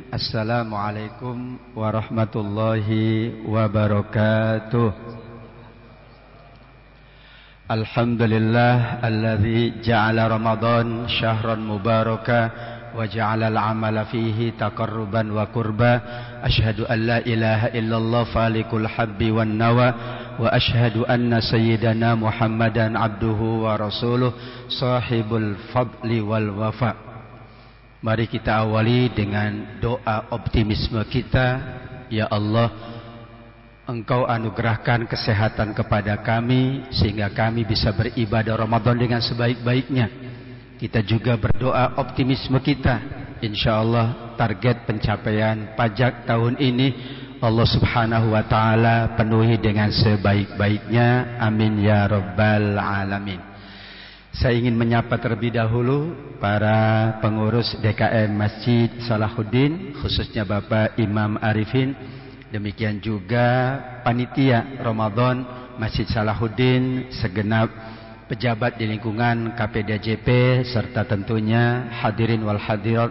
Assalamualaikum warahmatullahi wabarakatuh. Alhamdulillah alladzi ja'ala Ramadan syahran mubaraka wa ja'ala al-amala fihi taqarruban wa qurba. Asyhadu an la ilaha illallah falikul habbi wan nawa wa asyhadu anna sayyidana Muhammadan abduhu wa rasuluh sahibul fadli wal wafa. Mari kita awali dengan doa optimisme kita. Ya Allah, Engkau anugerahkan kesehatan kepada kami sehingga kami bisa beribadah Ramadan dengan sebaik-baiknya. Kita juga berdoa optimisme kita, insya Allah target pencapaian pajak tahun ini Allah subhanahu wa ta'ala penuhi dengan sebaik-baiknya. Amin ya rabbal alamin. Saya ingin menyapa terlebih dahulu para pengurus DKM Masjid Salahuddin, khususnya Bapak Imam Arifin. Demikian juga panitia Ramadan Masjid Salahuddin, segenap pejabat di lingkungan KPDJP, serta tentunya hadirin wal hadirat,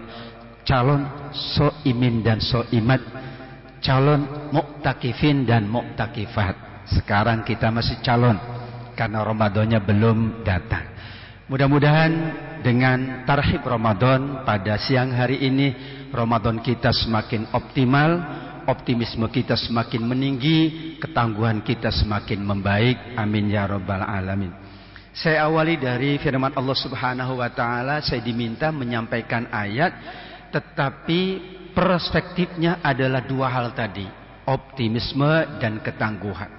calon so'imin dan so'imat, calon mu'takifin dan mu'takifat. Sekarang kita masih calon karena Ramadannya belum datang. Mudah-mudahan dengan tarhib Ramadan pada siang hari ini, Ramadan kita semakin optimal, optimisme kita semakin meninggi, ketangguhan kita semakin membaik. Amin ya rabbal alamin. Saya awali dari firman Allah subhanahu wa ta'ala. Saya diminta menyampaikan ayat, tetapi perspektifnya adalah dua hal tadi, optimisme dan ketangguhan.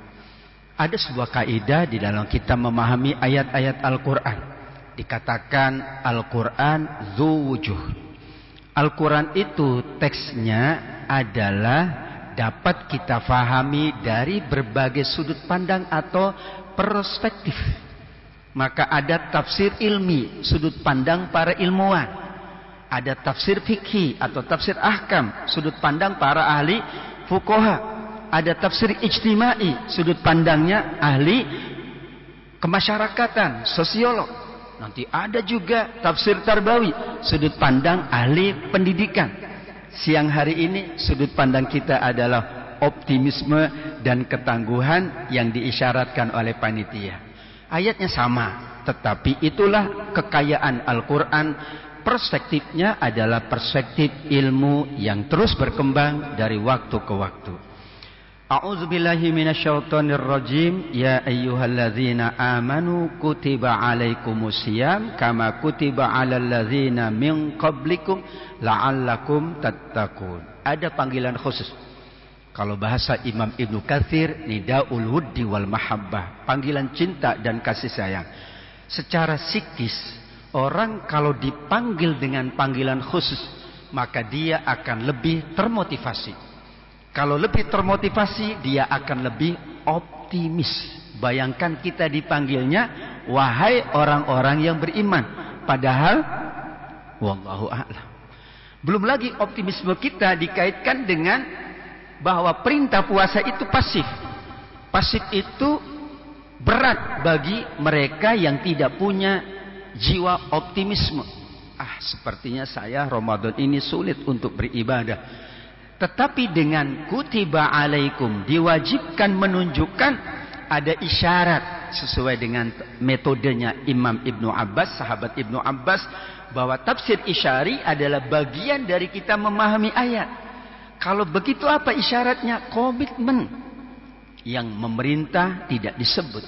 Ada sebuah kaidah di dalam kita memahami ayat-ayat Al-Quran. Dikatakan Al-Quran dzu wujuh. Al-Quran itu teksnya adalah dapat kita fahami dari berbagai sudut pandang atau perspektif. Maka ada tafsir ilmi, sudut pandang para ilmuwan. Ada tafsir fikih atau tafsir ahkam, sudut pandang para ahli fuqaha. Ada tafsir ijtimai, sudut pandangnya ahli kemasyarakatan, sosiolog. Nanti ada juga tafsir tarbawi, sudut pandang ahli pendidikan. Siang hari ini sudut pandang kita adalah optimisme dan ketangguhan yang diisyaratkan oleh panitia. Ayatnya sama, tetapi itulah kekayaan Al-Quran. Perspektifnya adalah perspektif ilmu yang terus berkembang dari waktu ke waktu. A'udzubillahi minasyaitonirrajim. Ya ayyuhalladzina amanu kutiba alaikumusiyam kama kutiba alal ladzina min qablikum la'allakum tattaqun. Ada panggilan khusus. Kalau bahasa Imam Ibnu Katsir, nidaul wuddi wal mahabbah, panggilan cinta dan kasih sayang. Secara psikis, orang kalau dipanggil dengan panggilan khusus, maka dia akan lebih termotivasi. Kalau lebih termotivasi, dia akan lebih optimis. Bayangkan kita dipanggilnya, wahai orang-orang yang beriman. Padahal, wallahu a'lam. Belum lagi optimisme kita dikaitkan dengan bahwa perintah puasa itu pasif. Pasif itu berat bagi mereka yang tidak punya jiwa optimisme. Sepertinya saya Ramadan ini sulit untuk beribadah. Tetapi dengan kutiba alaikum, diwajibkan, menunjukkan ada isyarat sesuai dengan metodenya Imam Ibnu Abbas, sahabat Ibnu Abbas, bahwa tafsir isyari adalah bagian dari kita memahami ayat. Kalau begitu apa isyaratnya? Komitmen. Yang memerintah tidak disebut.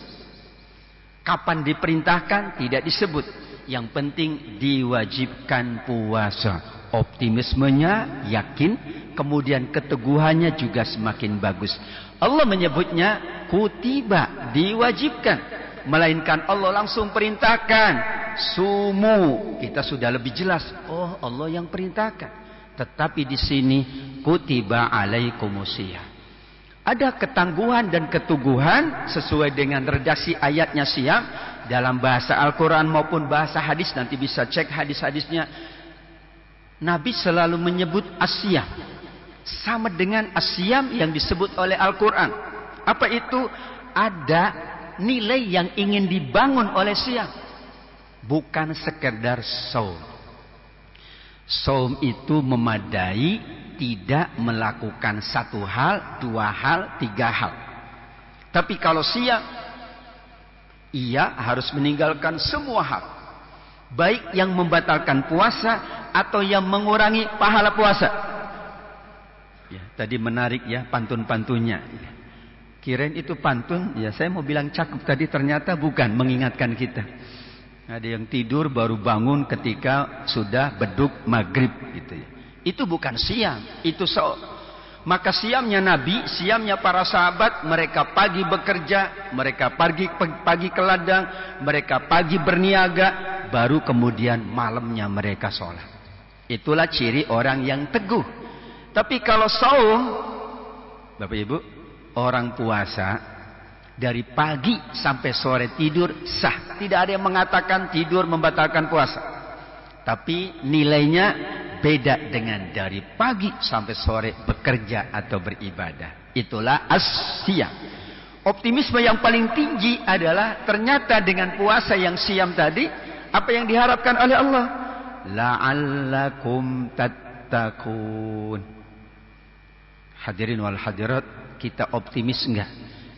Kapan diperintahkan tidak disebut. Yang penting diwajibkan puasa. Optimismenya yakin, kemudian keteguhannya juga semakin bagus. Allah menyebutnya kutiba, diwajibkan, melainkan Allah langsung perintahkan sumu. Kita sudah lebih jelas, oh Allah yang perintahkan. Tetapi di sini kutiba alaikumusiyam. Ada ketangguhan dan keteguhan sesuai dengan redaksi ayatnya siam dalam bahasa Al-Quran maupun bahasa hadis. Nanti bisa cek hadis-hadisnya. Nabi selalu menyebut asyam sama dengan asyam yang disebut oleh Al-Quran. Apa itu? Ada nilai yang ingin dibangun oleh siam, bukan sekedar saum. Saum itu memadai tidak melakukan satu hal, dua hal, tiga hal. Tapi kalau siam, ia harus meninggalkan semua hal. Baik yang membatalkan puasa atau yang mengurangi pahala puasa. Ya, tadi menarik ya pantun-pantunnya. Kirain itu pantun, ya saya mau bilang cakep tadi, ternyata bukan, mengingatkan kita. Ada yang tidur baru bangun ketika sudah beduk maghrib gitu ya. Itu bukan siam, itu maka siamnya Nabi, siamnya para sahabat, mereka pagi bekerja, mereka pagi ke ladang, mereka pagi berniaga, baru kemudian malamnya mereka sholat. Itulah ciri orang yang teguh. Tapi kalau saum, Bapak Ibu, orang puasa dari pagi sampai sore tidur sah. Tidak ada yang mengatakan tidur membatalkan puasa. Tapi nilainya beda dengan dari pagi sampai sore bekerja atau beribadah. Itulah as-siyam. Optimisme yang paling tinggi adalah ternyata dengan puasa yang siam tadi, apa yang diharapkan oleh Allah? La'allakum tattaqun. Hadirin wal hadirat, kita optimis enggak?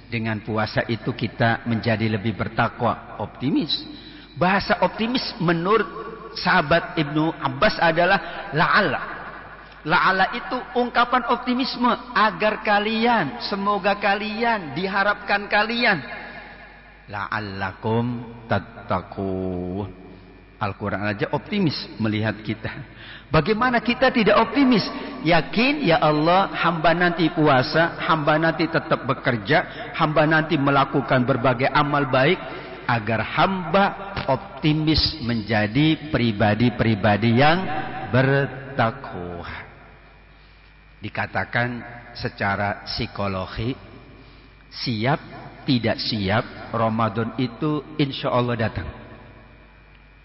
Dengan puasa itu kita menjadi lebih bertakwa. Optimis. Bahasa optimis menurut sahabat Ibnu Abbas adalah la'alla. La'alla itu ungkapan optimisme agar kalian, semoga kalian, diharapkan kalian. La'allakum tattaqun. Al-Quran aja optimis melihat kita. Bagaimana kita tidak optimis? Yakin ya Allah, hamba nanti puasa, hamba nanti tetap bekerja, hamba nanti melakukan berbagai amal baik, agar hamba optimis menjadi pribadi-pribadi yang bertakwa. Dikatakan secara psikologi, siap tidak siap, Ramadan itu insya Allah datang.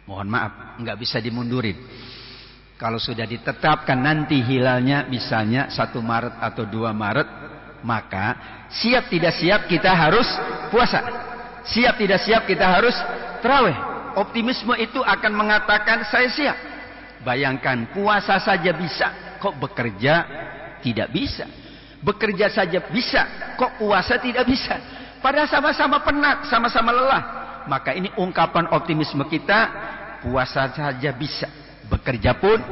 Mohon maaf, nggak bisa dimundurin. Kalau sudah ditetapkan nanti hilalnya misalnya 1 Maret atau 2 Maret, maka siap tidak siap kita harus puasa. Siap tidak siap kita harus tarawih. Optimisme itu akan mengatakan saya siap. Bayangkan puasa saja bisa, kok bekerja tidak bisa. Bekerja saja bisa, kok puasa tidak bisa. Padahal sama-sama penat, sama-sama lelah. Maka ini ungkapan optimisme kita, puasa saja bisa, bekerja pun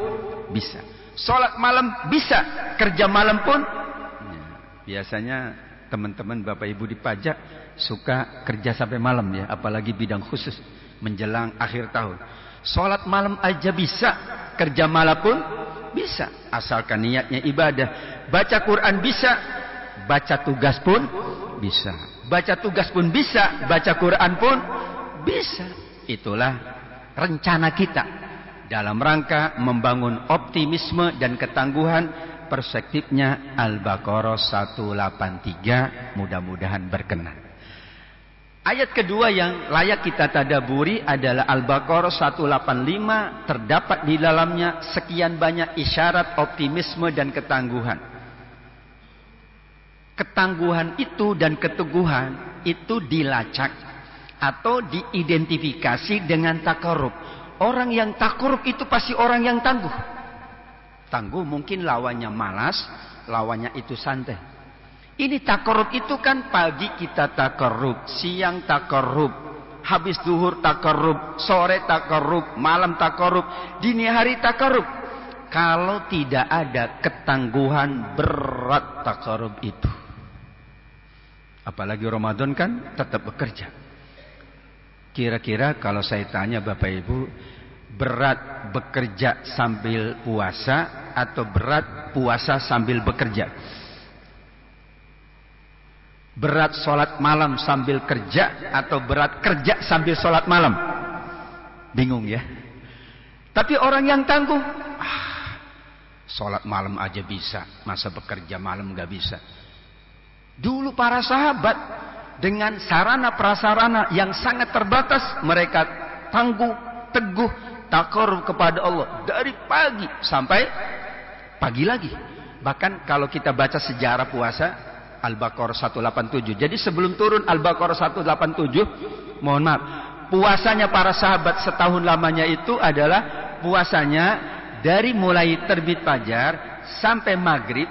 bisa. Sholat malam bisa, kerja malam pun. Biasanya teman-teman Bapak Ibu di pajak suka kerja sampai malam ya, apalagi bidang khusus menjelang akhir tahun. Sholat malam aja bisa, kerja malam pun bisa, asalkan niatnya ibadah. Baca Quran bisa, baca tugas pun bisa. Baca tugas pun bisa, baca Quran pun bisa. Itulah rencana kita dalam rangka membangun optimisme dan ketangguhan. Perspektifnya Al-Baqarah 183, mudah-mudahan berkenan. Ayat kedua yang layak kita tadaburi adalah Al-Baqarah 185. Terdapat di dalamnya sekian banyak isyarat optimisme dan ketangguhan. Ketangguhan itu dan keteguhan itu dilacak atau diidentifikasi dengan takarrub. Orang yang takarrub itu pasti orang yang tangguh. Tangguh mungkin lawannya malas, lawannya itu santai. Ini takarrub itu kan pagi kita takarrub, siang takarrub, habis duhur takarrub, sore takarrub, malam takarrub, dini hari takarrub. Kalau tidak ada ketangguhan, berat takarrub itu. Apalagi Ramadan kan tetap bekerja. Kira-kira kalau saya tanya Bapak Ibu, berat bekerja sambil puasa atau berat puasa sambil bekerja? Berat sholat malam sambil kerja atau berat kerja sambil sholat malam? Bingung ya. Tapi orang yang tangguh, sholat malam aja bisa, masa bekerja malam gak bisa. Dulu para sahabat dengan sarana prasarana yang sangat terbatas, mereka tangguh, teguh, takarrub kepada Allah dari pagi sampai pagi lagi. Bahkan kalau kita baca sejarah puasa Al-Baqarah 187. Jadi sebelum turun Al-Baqarah 187, mohon maaf, puasanya para sahabat setahun lamanya itu adalah puasanya dari mulai terbit fajar sampai maghrib,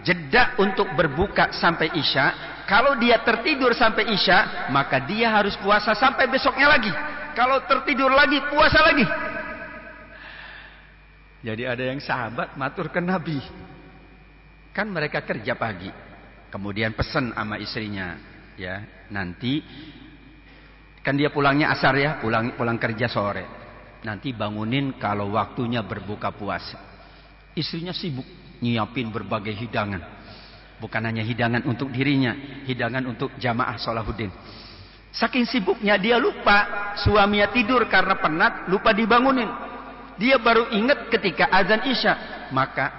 jeda untuk berbuka sampai isya. Kalau dia tertidur sampai isya, maka dia harus puasa sampai besoknya lagi. Kalau tertidur lagi, puasa lagi. Jadi ada yang sahabat matur ke Nabi. Kan mereka kerja pagi, kemudian pesan sama istrinya, ya nanti kan dia pulangnya asar ya, pulang kerja sore. Nanti bangunin kalau waktunya berbuka puasa. Istrinya sibuk nyiapin berbagai hidangan. Bukan hanya hidangan untuk dirinya, hidangan untuk jamaah Sholahuddin. Saking sibuknya dia lupa, suaminya tidur karena penat, lupa dibangunin. Dia baru ingat ketika azan isya. Maka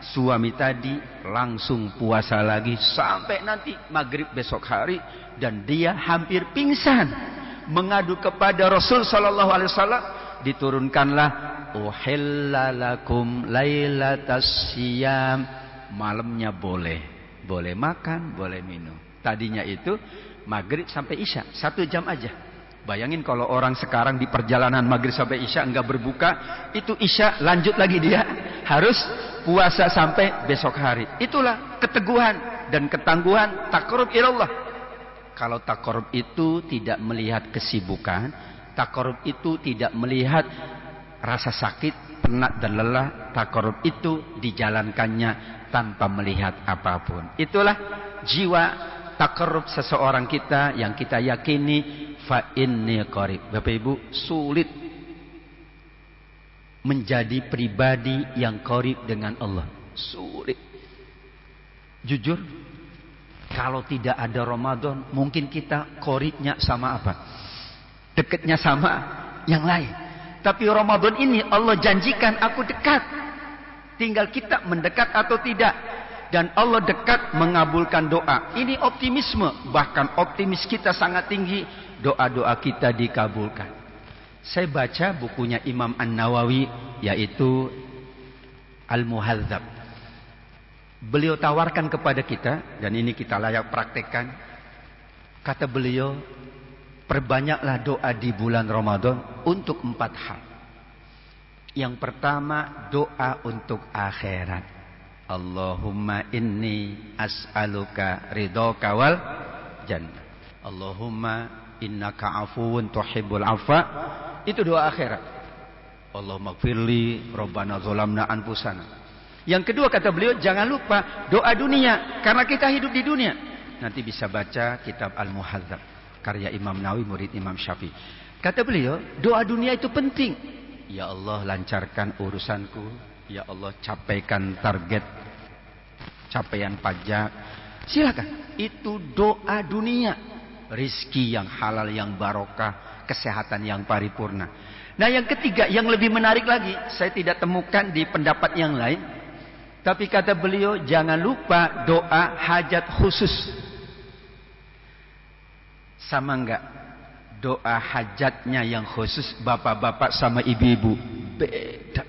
suami tadi langsung puasa lagi sampai nanti maghrib besok hari. Dan dia hampir pingsan. Mengadu kepada Rasul Sallallahu Alaihi Wasallam. Diturunkanlah uhilla lakum lailatas siyam. Malamnya boleh makan, boleh minum. Tadinya itu maghrib sampai isya 1 jam aja. Bayangin kalau orang sekarang di perjalanan maghrib sampai isya enggak berbuka, itu isya lanjut lagi dia harus puasa sampai besok hari. Itulah keteguhan dan ketangguhan taqarrub ilallah. Kalau taqarrub itu tidak melihat kesibukan, taqarrub itu tidak melihat rasa sakit, penat dan lelah, taqarrub itu dijalankannya tanpa melihat apapun. Itulah jiwa taqarrub seseorang kita yang kita yakini fa inni qarib. Bapak Ibu, sulit menjadi pribadi yang qarib dengan Allah. Sulit. Jujur, kalau tidak ada Ramadan, mungkin kita qaribnya sama apa? Dekatnya sama yang lain. Tapi Ramadan ini Allah janjikan aku dekat. Tinggal kita mendekat atau tidak. Dan Allah dekat mengabulkan doa. Ini optimisme. Bahkan optimis kita sangat tinggi. Doa-doa kita dikabulkan. Saya baca bukunya Imam An-Nawawi, yaitu Al-Muhadzab. Beliau tawarkan kepada kita, dan ini kita layak praktekkan. Kata beliau, perbanyaklah doa di bulan Ramadan untuk 4 hal. Yang pertama, doa untuk akhirat. Allahumma inni as'aluka ridhoka wal jannah. Allahumma innaka afuwun tuhibbul afwa. Itu doa akhirat. Allahumma gfirli rabbana zalamna anfusana. Yang kedua kata beliau, jangan lupa doa dunia, karena kita hidup di dunia. Nanti bisa baca kitab Al-Muhadzab karya Imam Nawawi, murid Imam Syafi'i. Kata beliau, doa dunia itu penting. Ya Allah, lancarkan urusanku. Ya Allah, capaikan target capaian pajak. Silakan. Itu doa dunia. Rizki yang halal, yang barokah, kesehatan yang paripurna. Nah, yang ketiga, yang lebih menarik lagi, saya tidak temukan di pendapat yang lain. Tapi kata beliau, jangan lupa doa hajat khusus. Sama enggak? Doa hajatnya yang khusus bapak-bapak sama ibu-ibu beda.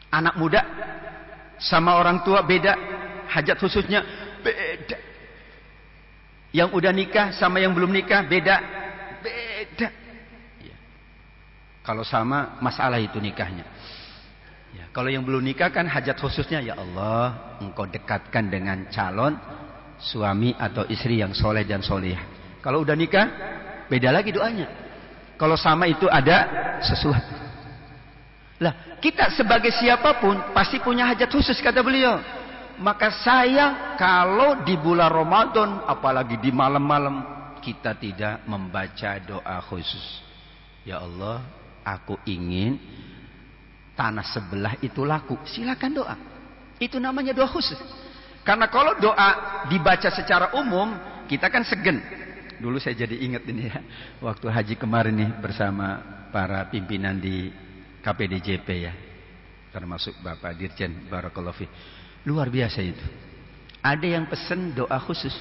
Anak muda sama orang tua beda. Hajat khususnya beda. Yang udah nikah sama yang belum nikah beda. Beda. Ya. Kalau sama masalah itu nikahnya. Ya. Kalau yang belum nikah kan hajat khususnya, ya Allah, engkau dekatkan dengan calon suami atau istri yang soleh dan solehah. Kalau udah nikah beda lagi doanya. Kalau sama itu ada sesuatu. Lah, kita sebagai siapapun pasti punya hajat khusus kata beliau. Maka sayang kalau di bulan Ramadan, apalagi di malam-malam, kita tidak membaca doa khusus. Ya Allah, aku ingin tanah sebelah itu laku. Silakan doa. Itu namanya doa khusus. Karena kalau doa dibaca secara umum, kita kan segen. Dulu saya jadi ingat ini ya, waktu haji kemarin nih bersama para pimpinan di KPDJP ya, termasuk Bapak Dirjen Barakallahu Fi. Luar biasa itu. Ada yang pesen doa khusus.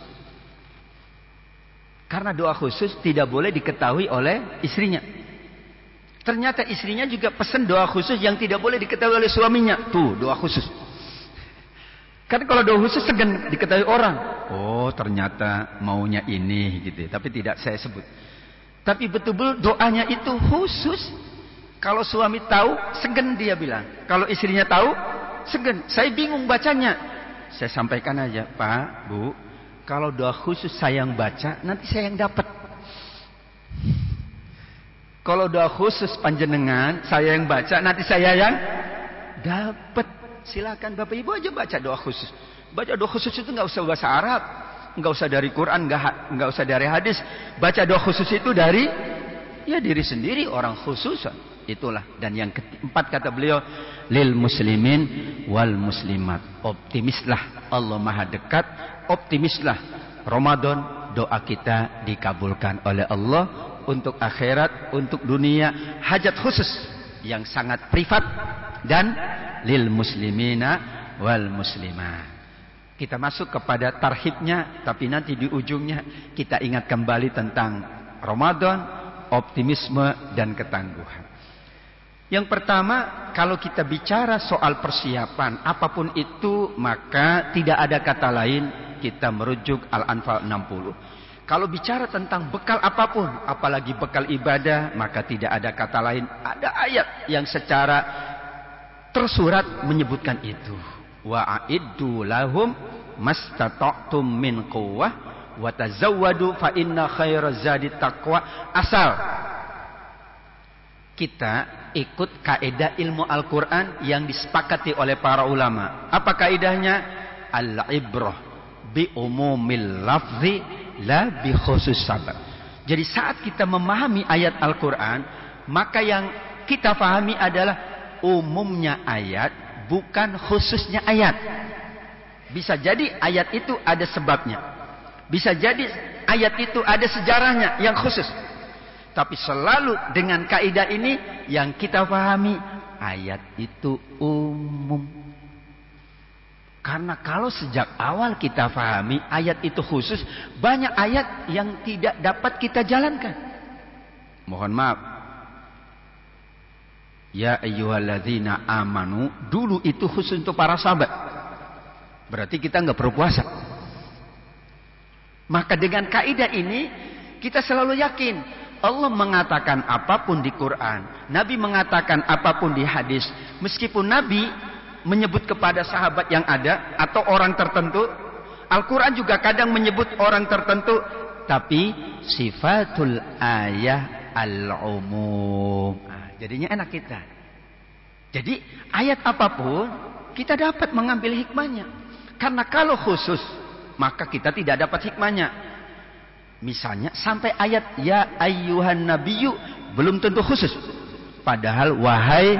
Karena doa khusus tidak boleh diketahui oleh istrinya. Ternyata istrinya juga pesen doa khusus yang tidak boleh diketahui oleh suaminya. Tuh, doa khusus. Kan kalau doa khusus segan diketahui orang. Oh, ternyata maunya ini gitu. Tapi tidak saya sebut. Tapi betul-betul doanya itu khusus. Kalau suami tahu, segan dia bilang. Kalau istrinya tahu, Segan, saya bingung bacanya. Saya sampaikan aja, Pak, Bu, kalau doa khusus saya yang baca, nanti saya yang dapat. Kalau doa khusus panjenengan, saya yang baca, nanti saya yang dapat. Silakan Bapak Ibu aja baca doa khusus. Baca doa khusus itu nggak usah bahasa Arab, nggak usah dari Quran, nggak usah dari hadis. Baca doa khusus itu dari ya diri sendiri, orang khusus. Itulah. Dan yang keempat kata beliau, lil muslimin wal muslimat. Optimislah, Allah Maha dekat. Optimislah, Ramadan doa kita dikabulkan oleh Allah untuk akhirat, untuk dunia, hajat khusus yang sangat privat, dan lil muslimina wal muslimat. Kita masuk kepada tarhibnya, tapi nanti di ujungnya kita ingat kembali tentang Ramadan, optimisme dan ketangguhan. Yang pertama, kalau kita bicara soal persiapan apapun itu, maka tidak ada kata lain, kita merujuk Al-Anfal 60. Kalau bicara tentang bekal apapun, apalagi bekal ibadah, maka tidak ada kata lain. Ada ayat yang secara tersurat menyebutkan itu. Wa a'iddu lahum mastata'tum min quwwah wa tazawwadu fa inna khairaz zadi taqwa. Asal kita ikut kaidah ilmu Al-Quran yang disepakati oleh para ulama. Apa kaidahnya? Al-ibrah bi umumil lafzi la bi khusus sabab. Jadi saat kita memahami ayat Al-Quran, maka yang kita pahami adalah umumnya ayat, bukan khususnya ayat. Bisa jadi ayat itu ada sebabnya, bisa jadi ayat itu ada sejarahnya yang khusus. Tapi selalu dengan kaidah ini yang kita pahami, ayat itu umum. Karena kalau sejak awal kita pahami ayat itu khusus, banyak ayat yang tidak dapat kita jalankan. Mohon maaf. Ya ayyuhalladzina amanu, dulu itu khusus untuk para sahabat. Berarti kita nggak perlu puasa. Maka dengan kaidah ini kita selalu yakin Allah mengatakan apapun di Quran, Nabi mengatakan apapun di hadis, meskipun Nabi menyebut kepada sahabat yang ada atau orang tertentu, Al-Quran juga kadang menyebut orang tertentu, tapi sifatul ayah al-umum. Jadinya enak kita. Jadi ayat apapun kita dapat mengambil hikmahnya. Karena kalau khusus, maka kita tidak dapat hikmahnya. Misalnya sampai ayat ya ayyuhan nabiyyu belum tentu khusus. Padahal wahai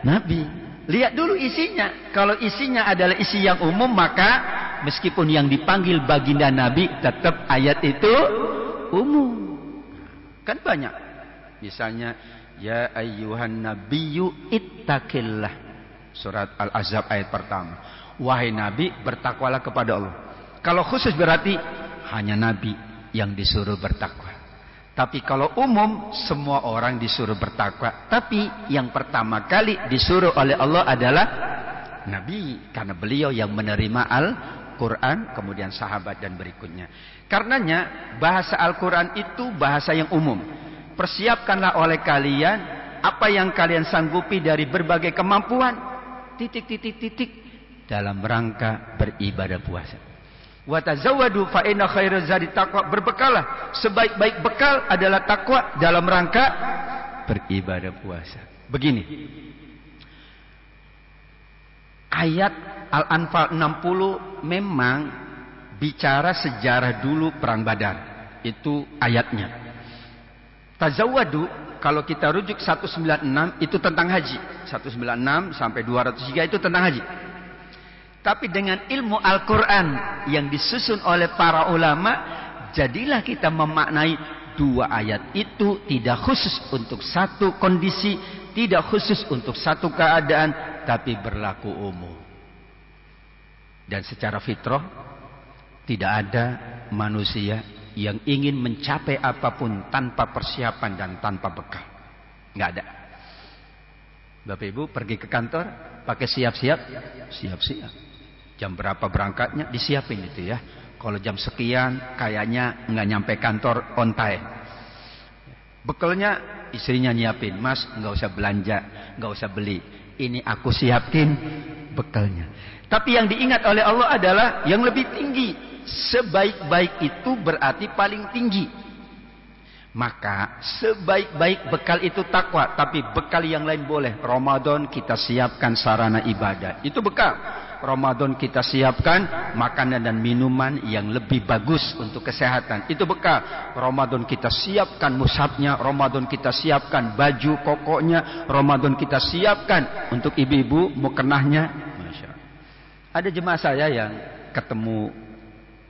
Nabi. Lihat dulu isinya. Kalau isinya adalah isi yang umum, maka meskipun yang dipanggil baginda Nabi, tetap ayat itu umum. Kan banyak. Misalnya ya ayyuhan nabiyyu ittaqillah. Surat Al-Ahzab ayat pertama. Wahai Nabi, bertakwalah kepada Allah. Kalau khusus berarti hanya Nabi yang disuruh bertakwa. Tapi kalau umum, semua orang disuruh bertakwa. Tapi yang pertama kali disuruh oleh Allah adalah Nabi. Karena beliau yang menerima Al-Quran, kemudian sahabat dan berikutnya. Karenanya bahasa Al-Quran itu bahasa yang umum. Persiapkanlah oleh kalian apa yang kalian sanggupi dari berbagai kemampuan. Titik dalam rangka beribadah puasa. Wa tazawwadu fa inna khairaz zadi taqwa. Berbekalah, sebaik-baik bekal adalah takwa dalam rangka beribadah puasa. Begini. Ayat Al-Anfal 60 memang bicara sejarah dulu perang Badar. Itu ayatnya. Tazawwadu kalau kita rujuk 196 itu tentang haji. 196 sampai 203 itu tentang haji. Tapi dengan ilmu Al-Quran yang disusun oleh para ulama, jadilah kita memaknai dua ayat itu tidak khusus untuk satu kondisi, tidak khusus untuk satu keadaan, tapi berlaku umum. Dan secara fitrah, tidak ada manusia yang ingin mencapai apapun tanpa persiapan dan tanpa bekal. Nggak ada. Bapak Ibu pergi ke kantor, pakai siap-siap. Jam berapa berangkatnya disiapin itu ya. Kalau jam sekian kayaknya nggak nyampe kantor on time. Bekalnya istrinya nyiapin, Mas nggak usah belanja, nggak usah beli. Ini aku siapin bekalnya. Tapi yang diingat oleh Allah adalah yang lebih tinggi. Sebaik-baik itu berarti paling tinggi. Maka sebaik-baik bekal itu takwa. Tapi bekal yang lain boleh. Ramadan kita siapkan sarana ibadah. Itu bekal. Ramadan kita siapkan makanan dan minuman yang lebih bagus untuk kesehatan. Itu bekal. Ramadan kita siapkan mushafnya. Ramadan kita siapkan baju kokoknya. Ramadan kita siapkan untuk ibu-ibu mukenahnya. Masya Allah. Ada jemaah saya yang ketemu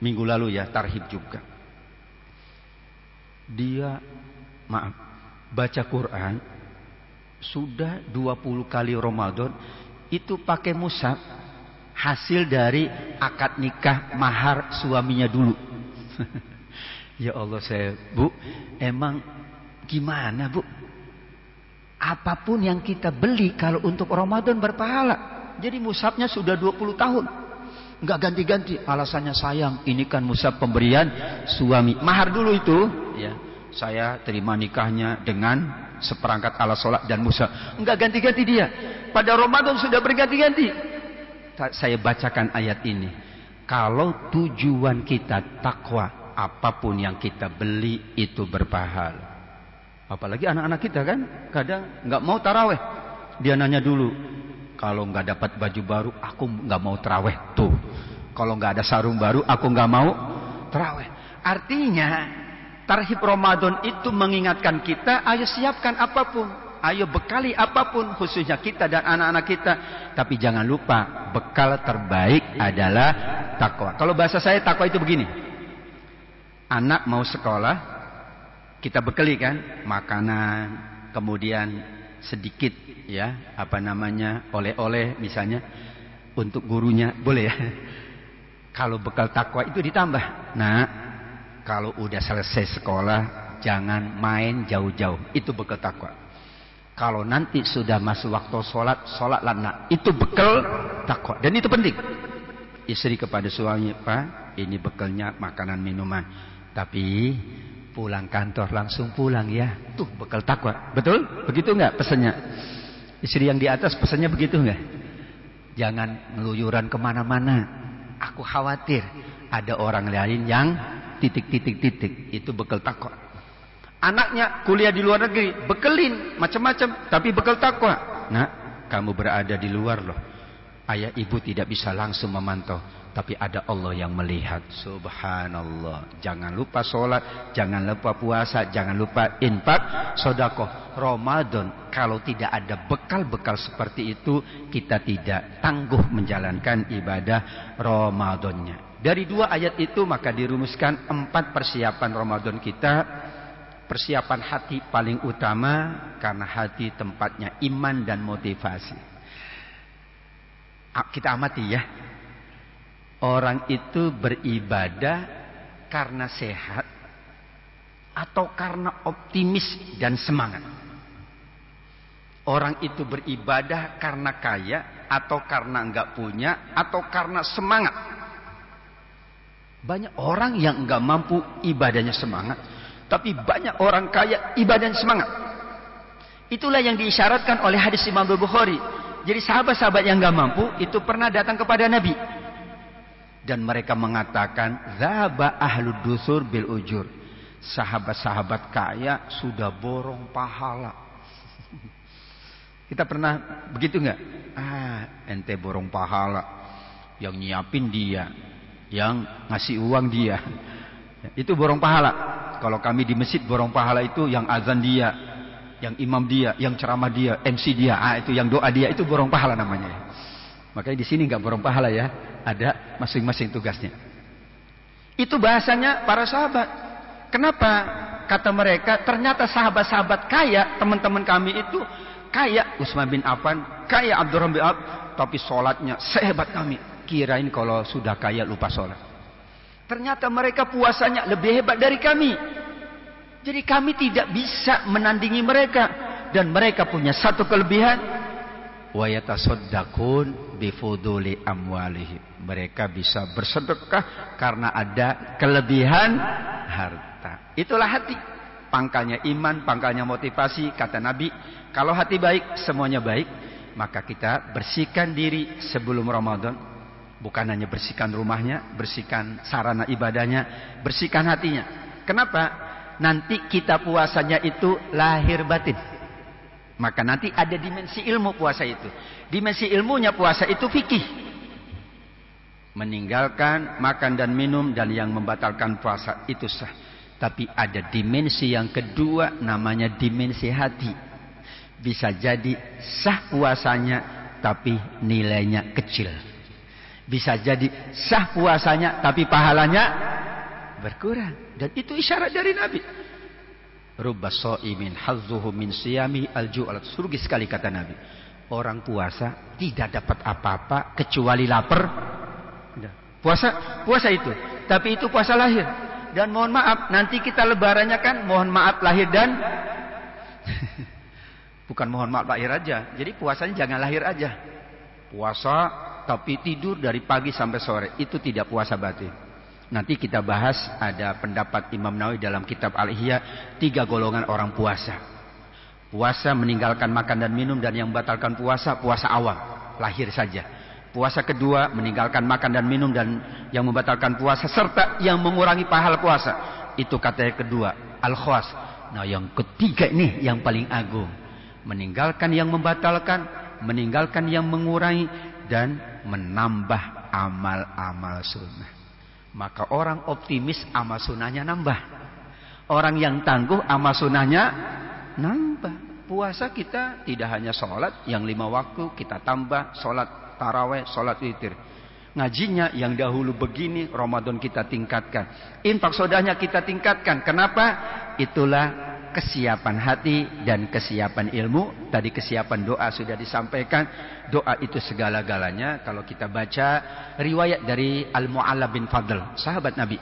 minggu lalu ya, tarhib juga. Dia baca Quran sudah 20 kali Ramadan itu pakai mushaf, hasil dari akad nikah mahar suaminya dulu. Ya Allah, saya, Bu, emang gimana, Bu? Apapun yang kita beli kalau untuk Ramadan berpahala. Jadi mushafnya sudah 20 tahun nggak ganti-ganti, alasannya sayang, ini kan mushaf pemberian suami, mahar dulu itu ya, saya terima nikahnya dengan seperangkat alat sholat dan mushaf, nggak ganti-ganti dia. Pada Ramadan sudah berganti-ganti. Saya bacakan ayat ini, kalau tujuan kita takwa, apapun yang kita beli itu berpahala. Apalagi anak-anak kita kan kadang nggak mau taraweh, dia nanya dulu, kalau nggak dapat baju baru, aku nggak mau taraweh. Tuh, kalau nggak ada sarung baru, aku nggak mau taraweh. Artinya, tarhib Ramadan itu mengingatkan kita, ayo siapkan apapun, ayo bekali apapun, khususnya kita dan anak-anak kita. Tapi jangan lupa, bekal terbaik adalah takwa. Kalau bahasa saya, takwa itu begini. Anak mau sekolah, kita bekali kan, makanan, kemudian sedikit ya, apa namanya, oleh-oleh misalnya untuk gurunya, boleh ya. Kalau bekal takwa itu ditambah. Nah, kalau udah selesai sekolah jangan main jauh-jauh, itu bekal takwa. Kalau nanti sudah masuk waktu sholatlah nak, itu bekal takwa. Dan itu penting. Istri kepada suami, Pak, ini bekalnya makanan minuman, tapi pulang kantor langsung pulang ya. Tuh bekal takwa. Betul? Begitu enggak pesannya? Istri yang di atas pesannya begitu enggak? Jangan ngeluyuran kemana-mana. Aku khawatir ada orang lain yang titik-titik-titik. Itu bekal takwa. Anaknya kuliah di luar negeri, bekelin macam-macam, tapi bekal takwa. Nah, kamu berada di luar loh. Ayah ibu tidak bisa langsung memantau, tapi ada Allah yang melihat. Subhanallah. Jangan lupa sholat, jangan lupa puasa, jangan lupa infak, sedekah. Ramadan kalau tidak ada bekal-bekal seperti itu, kita tidak tangguh menjalankan ibadah Ramadannya. Dari dua ayat itu maka dirumuskan 4 persiapan Ramadan kita. Persiapan hati paling utama, karena hati tempatnya iman dan motivasi. Kita amati ya. Orang itu beribadah karena sehat atau karena optimis dan semangat. Orang itu beribadah karena kaya atau karena enggak punya atau karena semangat. Banyak orang yang enggak mampu ibadahnya semangat, tapi banyak orang kaya ibadahnya semangat. Itulah yang diisyaratkan oleh hadis Imam Bukhari. Jadi sahabat-sahabat yang enggak mampu itu pernah datang kepada Nabi. Dan mereka mengatakan, zaba ahlud dusur bil ujur. Sahabat-sahabat kaya sudah borong pahala. Kita pernah begitu enggak? Ente borong pahala. Yang nyiapin dia, yang ngasih uang dia. Itu borong pahala. Kalau kami di masjid, borong pahala itu yang azan dia, yang imam dia, yang ceramah dia, MC dia, itu yang doa dia, itu borong pahala namanya. Makanya di sini nggak borong pahala ya, ada masing-masing tugasnya. Itu bahasanya para sahabat. Kenapa? Kata mereka, ternyata sahabat-sahabat kaya, teman-teman kami itu kaya, Utsman bin Affan, kaya Abdurrahman bin Auf, tapi sholatnya sehebat kami. Kirain kalau sudah kaya lupa sholat. Ternyata mereka puasanya lebih hebat dari kami. Jadi kami tidak bisa menandingi mereka. Dan mereka punya satu kelebihan. Wa yatasaddaqun bifuduli amwalihim. Mereka bisa bersedekah karena ada kelebihan harta. Itulah hati. Pangkalnya iman, pangkalnya motivasi. Kata Nabi, kalau hati baik, semuanya baik. Maka kita bersihkan diri sebelum Ramadan. Bukan hanya bersihkan rumahnya, bersihkan sarana ibadahnya, bersihkan hatinya. Kenapa? Nanti kita puasanya itu lahir batin. Maka nanti ada dimensi ilmu puasa itu. Dimensi ilmunya puasa itu fikih. Meninggalkan makan dan minum dan yang membatalkan puasa itu sah. Tapi ada dimensi yang kedua, namanya dimensi hati. Bisa jadi sah puasanya tapi nilainya kecil. Bisa jadi sah puasanya tapi pahalanya berkurang. Dan itu isyarat dari Nabi. Rubba sha'imin hazzuhu min siyami al-ju'al. Surgi sekali kata Nabi. Orang puasa tidak dapat apa-apa kecuali lapar. Puasa itu. Tapi itu puasa lahir. Dan mohon maaf, nanti kita lebarannya kan mohon maaf lahir dan bukan mohon maaf lahir aja. Jadi puasanya jangan lahir aja. Puasa tapi tidur dari pagi sampai sore. Itu tidak puasa batin. Nanti kita bahas, ada pendapat Imam Nawawi dalam kitab Al-Ihya, 3 golongan orang puasa. Puasa meninggalkan makan dan minum, dan yang membatalkan puasa, puasa awam, lahir saja. Puasa kedua meninggalkan makan dan minum dan yang membatalkan puasa serta yang mengurangi pahala puasa. Itu kata yang kedua, al-khawas. Nah, yang ketiga ini yang paling agung. Meninggalkan yang membatalkan, meninggalkan yang mengurangi dan menambah amal-amal sunnah. Maka orang optimis amal sunnahnya nambah. Orang yang tangguh amal sunnahnya nambah. Puasa kita tidak hanya sholat yang 5 waktu, kita tambah sholat taraweh, sholat witir. Ngajinya yang dahulu begini, Ramadan kita tingkatkan. Infak sodahnya kita tingkatkan. Kenapa? Itulah kesiapan hati dan kesiapan ilmu. Tadi kesiapan doa sudah disampaikan. Doa itu segala-galanya. Kalau kita baca riwayat dari Al-Mu'alla bin Fadl, sahabat Nabi.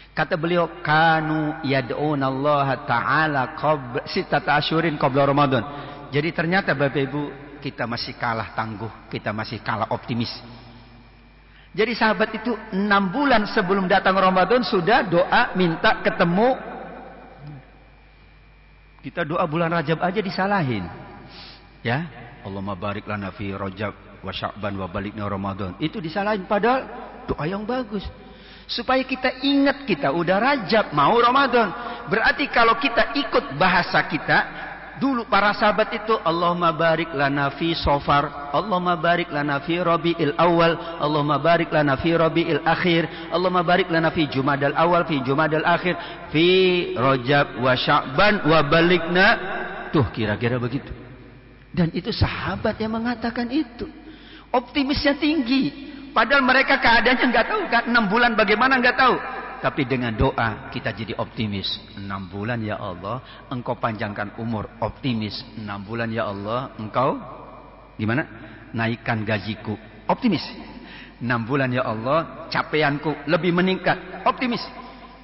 Kata beliau, kanu yad'una Allah Ta'ala sittata asyurin qabla Ramadan. Jadi ternyata Bapak Ibu, kita masih kalah tangguh, kita masih kalah optimis. Jadi sahabat itu 6 bulan sebelum datang Ramadan sudah doa minta ketemu. Kita doa bulan Rajab aja disalahin. Ya, Allahumma barik lana fi Rajab wa Sya'ban wa balikna Ramadan. Itu disalahin, padahal doa yang bagus. Supaya kita ingat kita udah Rajab, mau Ramadan. Berarti kalau kita ikut bahasa kita, dulu para sahabat itu Allahumma barik lana fi Safar, Allahumma barik lana fi Rabiul Awal, Allahumma barik lana fi Rabiul Akhir, Allahumma barik lana fi Jumadal Awal, fi Jumadal Akhir, fi Rajab wa Sya'ban wa balikna. Tuh kira-kira begitu. Dan itu sahabat yang mengatakan itu. Optimisnya tinggi. Padahal mereka keadaannya nggak tahu kan, 6 bulan bagaimana nggak tahu. Tapi dengan doa kita jadi optimis. 6 bulan ya Allah, Engkau panjangkan umur. Optimis. 6 bulan ya Allah, Engkau gimana? Naikkan gajiku. Optimis. 6 bulan ya Allah, capaianku lebih meningkat. Optimis.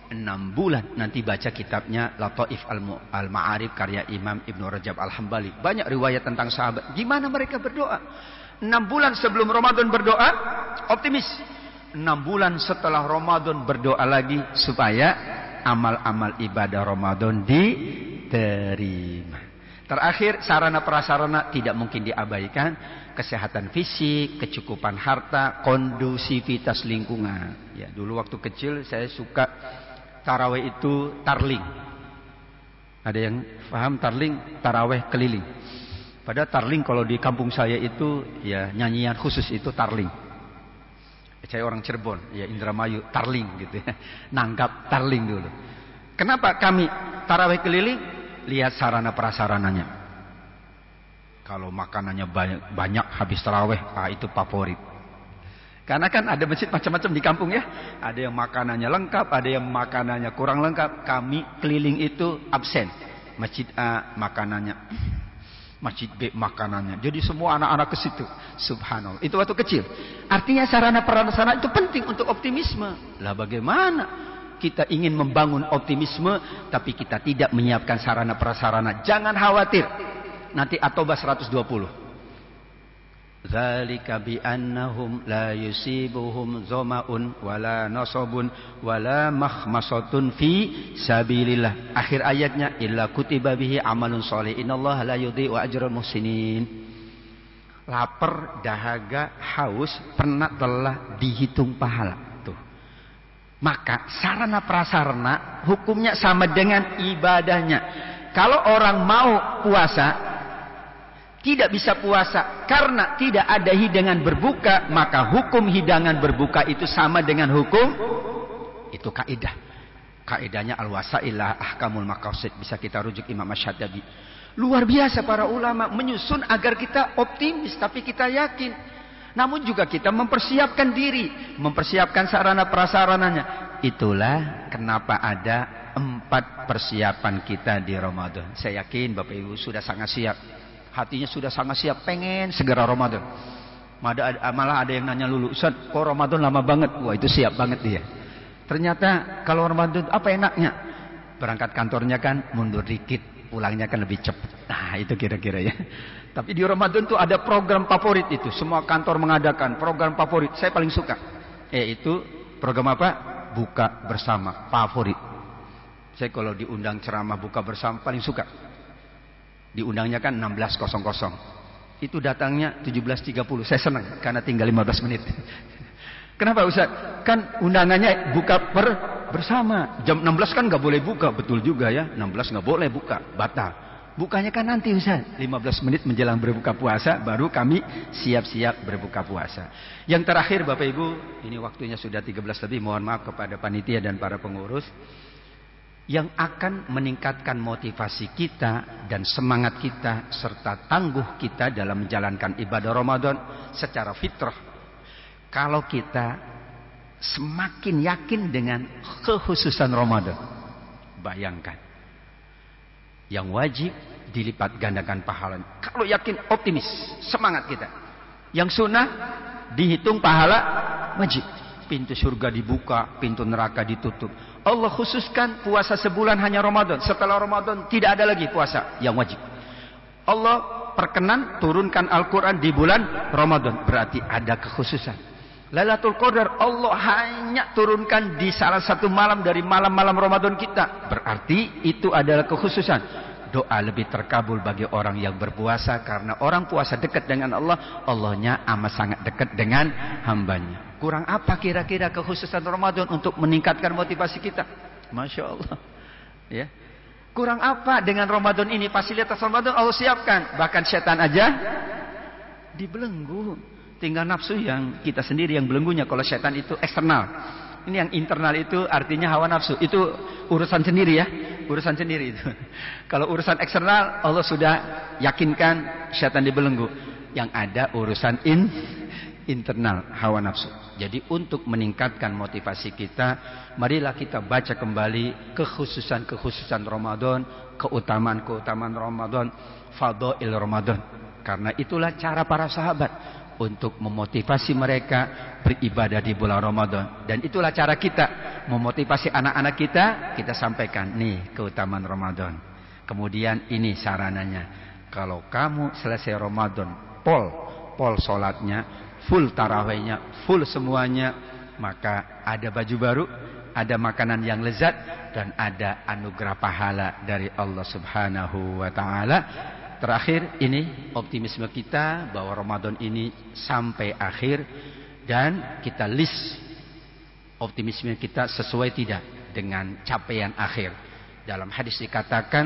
6 bulan nanti baca kitabnya Lataif Al-Ma'arif karya Imam Ibnu Rajab Al-Hambali. Banyak riwayat tentang sahabat. Gimana mereka berdoa? 6 bulan sebelum Ramadan berdoa, optimis. 6 bulan setelah Ramadan berdoa lagi supaya amal-amal ibadah Ramadan diterima. Terakhir, sarana prasarana tidak mungkin diabaikan. Kesehatan fisik, kecukupan harta, kondusivitas lingkungan. Ya, dulu waktu kecil saya suka taraweh itu tarling. Ada yang paham tarling? Taraweh keliling. Padahal tarling kalau di kampung saya itu ya nyanyian khusus itu tarling. Saya orang Cirebon, ya Indramayu tarling gitu ya. Nanggap tarling dulu. Kenapa kami tarawih keliling? Lihat sarana prasarananya. Kalau makanannya banyak habis tarawih, itu favorit. Karena kan ada masjid macam-macam di kampung ya. Ada yang makanannya lengkap, ada yang makanannya kurang lengkap. Kami keliling itu absen. Masjid A makanannya, Masjid B makanannya. Jadi semua anak-anak ke situ. Subhanallah. Itu waktu kecil. Artinya sarana prasarana itu penting untuk optimisme. Lah bagaimana kita ingin membangun optimisme tapi kita tidak menyiapkan sarana prasarana? Jangan khawatir. Nanti At-Taubah 120. Dzalika bi annahum la yusibuhum dhama'un wala nasabun wala makhmasatun fi sabilillah. Akhir ayatnya illa kutiba bihi amalun shalih innallaha la yudhi'u ajral muhsinin. Lapar, dahaga, haus, penat, lelah, dihitung pahala. Tuh. Maka sarana prasarana hukumnya sama dengan ibadahnya. Kalau orang mau puasa, tidak bisa puasa karena tidak ada hidangan berbuka, maka hukum hidangan berbuka itu sama dengan hukum, itu kaidah. Kaidahnya al-wasailah ahkamul maqasid, bisa kita rujuk Imam Asy-Syatibi. Luar biasa para ulama menyusun agar kita optimis, tapi kita yakin. Namun juga kita mempersiapkan diri, mempersiapkan sarana prasarananya. Itulah kenapa ada 4 persiapan kita di Ramadan. Saya yakin Bapak Ibu sudah sangat siap. Hatinya sudah sangat siap, pengen segera Ramadan. Malah ada yang nanya lulu, Ustaz, kok Ramadan lama banget? Wah, itu siap banget dia. Ternyata kalau Ramadan apa enaknya? Berangkat kantornya kan mundur dikit, pulangnya kan lebih cepat. Nah, itu kira-kira ya. Tapi di Ramadan tuh ada program favorit itu. Semua kantor mengadakan program favorit. Saya paling suka. Yaitu program apa? Buka bersama, favorit. Saya kalau diundang ceramah buka bersama paling suka. Diundangnya kan 16.00. Itu datangnya 17.30. Saya senang karena tinggal 15 menit. Kenapa Ustaz? Kan undangannya buka bersama. Jam 16 kan nggak boleh buka. Betul juga ya. 16 nggak boleh buka. Batal. Bukanya kan nanti Ustaz. 15 menit menjelang berbuka puasa. Baru kami siap-siap berbuka puasa. Yang terakhir Bapak Ibu. Ini waktunya sudah 13 lebih. Mohon maaf kepada panitia dan para pengurus. Yang akan meningkatkan motivasi kita dan semangat kita serta tangguh kita dalam menjalankan ibadah Ramadan secara fitrah. Kalau kita semakin yakin dengan kekhususan Ramadan, bayangkan yang wajib dilipat gandakan pahalanya. Kalau yakin, optimis, semangat kita. Yang sunnah dihitung pahala wajib. Pintu surga dibuka, pintu neraka ditutup. Allah khususkan puasa sebulan hanya Ramadan. Setelah Ramadan tidak ada lagi puasa yang wajib. Allah perkenan turunkan Al-Quran di bulan Ramadan. Berarti ada kekhususan. Lailatul Qadar Allah hanya turunkan di salah satu malam dari malam-malam Ramadan kita. Berarti itu adalah kekhususan. Doa lebih terkabul bagi orang yang berpuasa. Karena orang puasa dekat dengan Allah. Allahnya amat sangat dekat dengan hambanya. Kurang apa kira-kira kekhususan Ramadan untuk meningkatkan motivasi kita? Masya Allah. Ya. Kurang apa dengan Ramadan ini? Fasilitas Ramadan Allah siapkan. Bahkan setan aja dibelenggu. Tinggal nafsu yang kita sendiri yang belenggunya. Kalau setan itu eksternal. Ini yang internal itu artinya hawa nafsu. Itu urusan sendiri ya. Urusan sendiri itu. Kalau urusan eksternal Allah sudah yakinkan setan dibelenggu. Yang ada urusan internal hawa nafsu. Jadi untuk meningkatkan motivasi kita, marilah kita baca kembali kekhususan Ramadan, keutamaan Ramadan, fadail Ramadan. Karena itulah cara para sahabat untuk memotivasi mereka beribadah di bulan Ramadan. Dan itulah cara kita memotivasi anak-anak kita sampaikan nih keutamaan Ramadan. Kemudian ini sarananya. Kalau kamu selesai Ramadan, pol salatnya, full tarawihnya, full semuanya, maka ada baju baru, ada makanan yang lezat, dan ada anugerah pahala dari Allah Subhanahu wa Ta'ala. Terakhir, ini optimisme kita bahwa Ramadan ini sampai akhir, dan kita list optimisme kita sesuai tidak dengan capaian akhir. Dalam hadis dikatakan,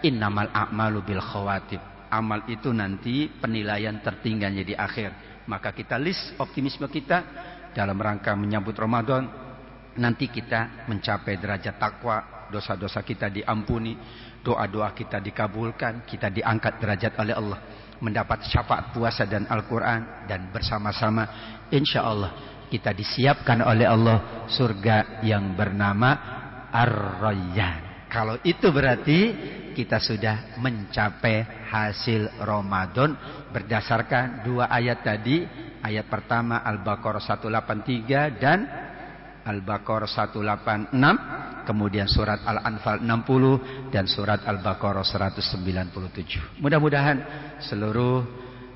innamal a'malu bil khawatim. Amal itu nanti penilaian tertingginya di akhir. Maka kita list optimisme kita dalam rangka menyambut Ramadan. Nanti kita mencapai derajat takwa, dosa-dosa kita diampuni, doa-doa kita dikabulkan, kita diangkat derajat oleh Allah, mendapat syafaat puasa dan Al-Quran, dan bersama-sama insya Allah kita disiapkan oleh Allah surga yang bernama Ar-Rayyan. Kalau itu berarti kita sudah mencapai hasil Ramadan berdasarkan 2 ayat tadi. Ayat pertama Al-Baqarah 183 dan Al-Baqarah 186, kemudian surat Al-Anfal 60 dan surat Al-Baqarah 197. Mudah-mudahan seluruh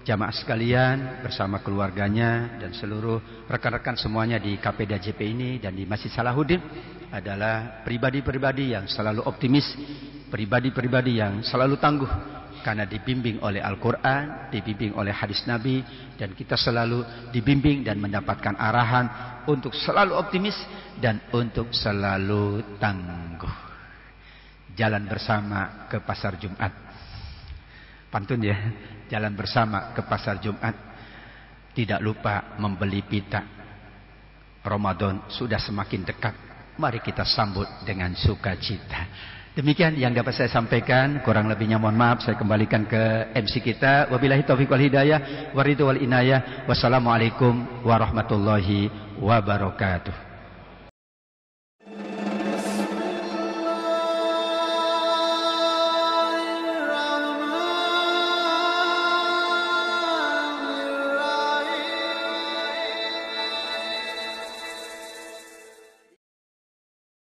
jamaah sekalian bersama keluarganya dan seluruh rekan-rekan semuanya di KPDJP ini dan di Masjid Salahuddin adalah pribadi-pribadi yang selalu optimis, pribadi-pribadi yang selalu tangguh, karena dibimbing oleh Al-Quran, dibimbing oleh hadis Nabi, dan kita selalu dibimbing dan mendapatkan arahan untuk selalu optimis dan untuk selalu tangguh. Jalan bersama ke pasar Jumat. Pantun ya, jalan bersama ke pasar Jumat. Tidak lupa membeli pita. Ramadan sudah semakin dekat. Mari kita sambut dengan sukacita. Demikian yang dapat saya sampaikan. Kurang lebihnya mohon maaf. Saya kembalikan ke MC kita. Wabillahi taufiq wal hidayah. Waridhu wal inayah. Wassalamualaikum warahmatullahi wabarakatuh.